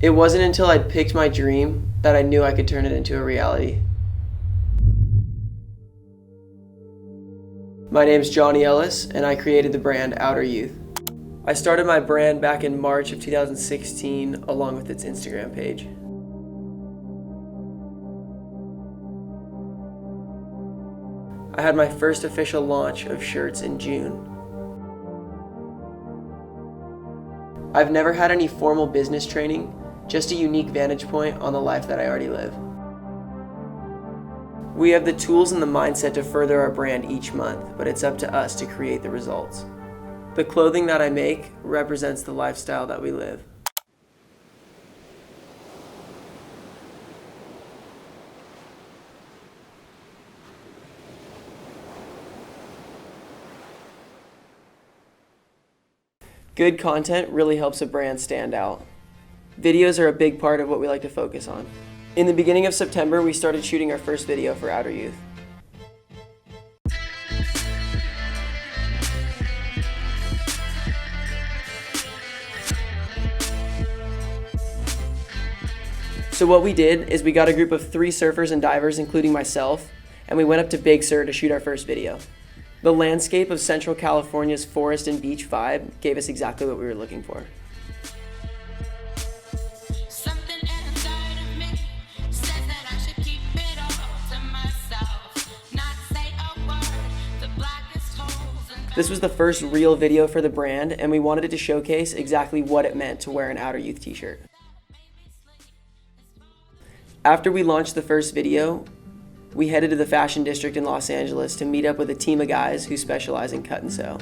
It wasn't until I'd picked my dream that I knew I could turn it into a reality. My name's Johnny Ellis, and I created the brand OuterYouth. I started my brand back in March of 2016 along with its Instagram page. I had my first official launch of shirts in June. I've never had any formal business training, just a unique vantage point on the life that I already live. We have the tools and the mindset to further our brand each month, but it's up to us to create the results. The clothing that I make represents the lifestyle that we live. Good content really helps a brand stand out. Videos are a big part of what we like to focus on. In the beginning of September, we started shooting our first video for OuterYouth. So what we did is we got a group of 3 surfers and divers, including myself, and we went up to Big Sur to shoot our first video. The landscape of Central California's forest and beach vibe gave us exactly what we were looking for. This was the first real video for the brand, and we wanted it to showcase exactly what it meant to wear an OuterYouth t-shirt. After we launched the first video, we headed to the Fashion District in Los Angeles to meet up with a team of guys who specialize in cut and sew.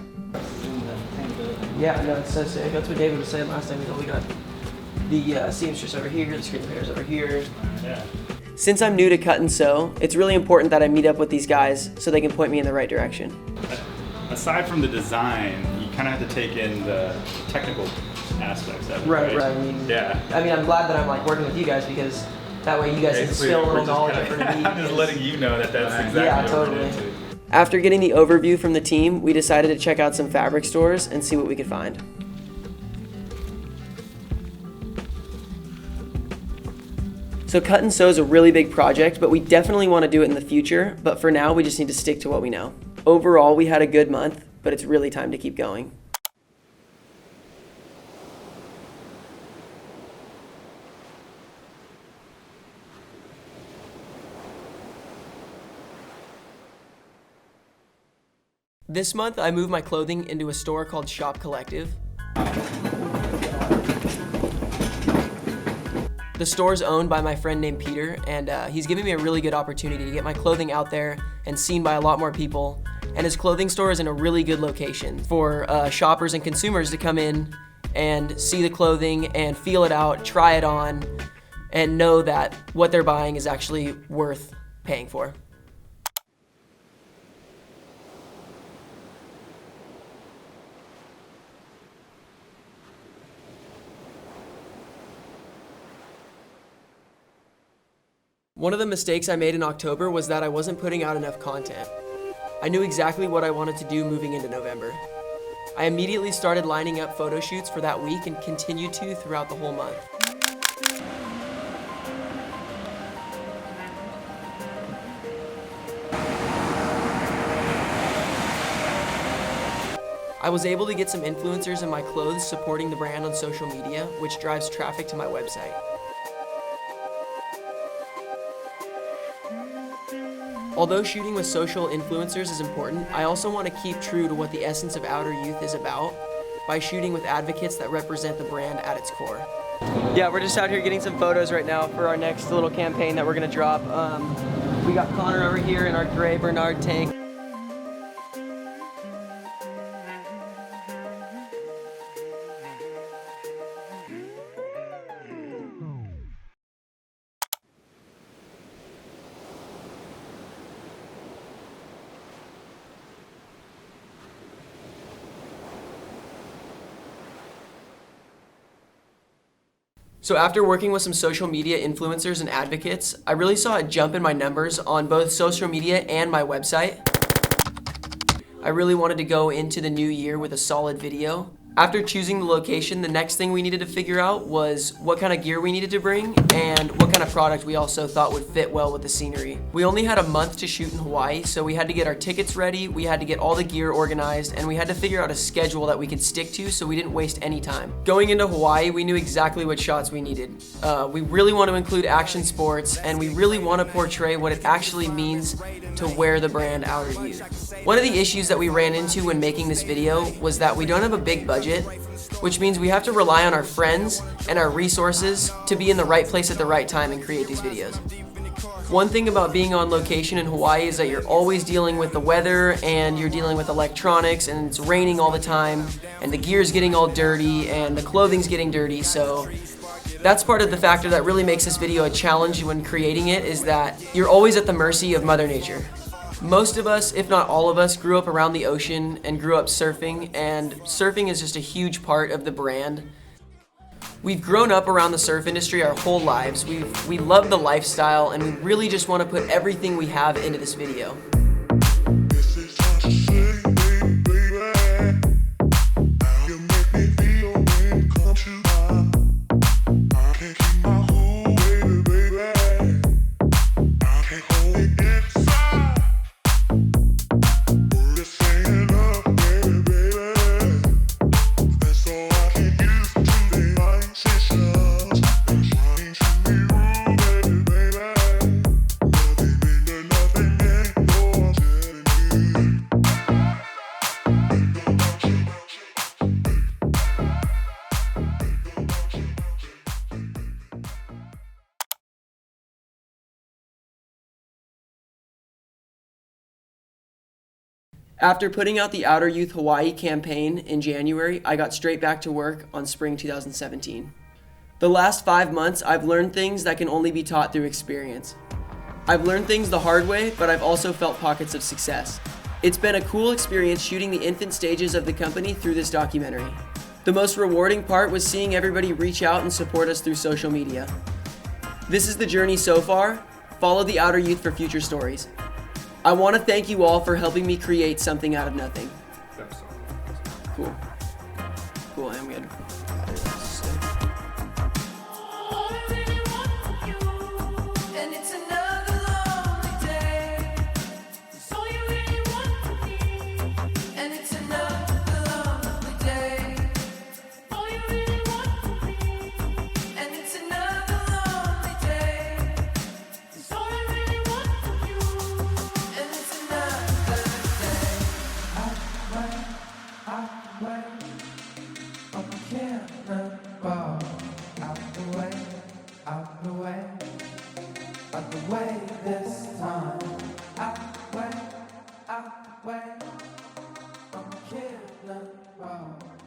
Yeah, no, it's so sick. That's what David was saying last time. We got the seamstress over here, the screen printers over here. Yeah. Since I'm new to cut and sew, it's really important that I meet up with these guys so they can point me in the right direction. Aside from the design, you kind of have to take in the technical aspects of it. Right. I mean, yeah. I mean, I'm glad that I'm working with you guys because that way you guys can spill a little knowledge over to me. I'm just letting you know that that's exactly yeah, totally. After getting the overview from the team, we decided to check out some fabric stores and see what we could find. So cut and sew is a really big project, but we definitely want to do it in the future. But for now, we just need to stick to what we know. Overall, we had a good month, but it's really time to keep going. This month, I moved my clothing into a store called Shop Collective. The store's owned by my friend named Peter, and he's giving me a really good opportunity to get my clothing out there and seen by a lot more people. And his clothing store is in a really good location for shoppers and consumers to come in and see the clothing and feel it out, try it on, and know that what they're buying is actually worth paying for. One of the mistakes I made in October was that I wasn't putting out enough content. I knew exactly what I wanted to do moving into November. I immediately started lining up photo shoots for that week and continued to throughout the whole month. I was able to get some influencers in my clothes supporting the brand on social media, which drives traffic to my website. Although shooting with social influencers is important, I also want to keep true to what the essence of OuterYouth is about by shooting with advocates that represent the brand at its core. Yeah, we're just out here getting some photos right now for our next little campaign that we're going to drop. We got Connor over here in our gray Bernard tank. So after working with some social media influencers and advocates, I really saw a jump in my numbers on both social media and my website. I really wanted to go into the new year with a solid video After choosing the location, the next thing we needed to figure out was what kind of gear we needed to bring and what kind of product we also thought would fit well with the scenery. We only had a month to shoot in Hawaii, so we had to get our tickets ready, we had to get all the gear organized, and we had to figure out a schedule that we could stick to so we didn't waste any time. Going into Hawaii, we knew exactly what shots we needed. We really want to include action sports, and we really want to portray what it actually means to wear the brand OuterYouth. One of the issues that we ran into when making this video was that we don't have a big budget, which means we have to rely on our friends and our resources to be in the right place at the right time and create these videos. One thing about being on location in Hawaii is that you're always dealing with the weather and you're dealing with electronics, and it's raining all the time and the gear's getting all dirty and the clothing's getting dirty, so that's part of the factor that really makes this video a challenge when creating it, is that you're always at the mercy of Mother Nature. Most of us, if not all of us, grew up around the ocean and grew up surfing, and surfing is just a huge part of the brand. We've grown up around the surf industry our whole lives. We love the lifestyle, and we really just want to put everything we have into this video. After putting out the OuterYouth Hawaii campaign in January, I got straight back to work on spring 2017. The last 5 months, I've learned things that can only be taught through experience. I've learned things the hard way, but I've also felt pockets of success. It's been a cool experience shooting the infant stages of the company through this documentary. The most rewarding part was seeing everybody reach out and support us through social media. This is the journey so far. Follow the OuterYouth for future stories. I want to thank you all for helping me create something out of nothing. Cool. Cool, I'm good. Out the way this time. Out the way, I'm killing.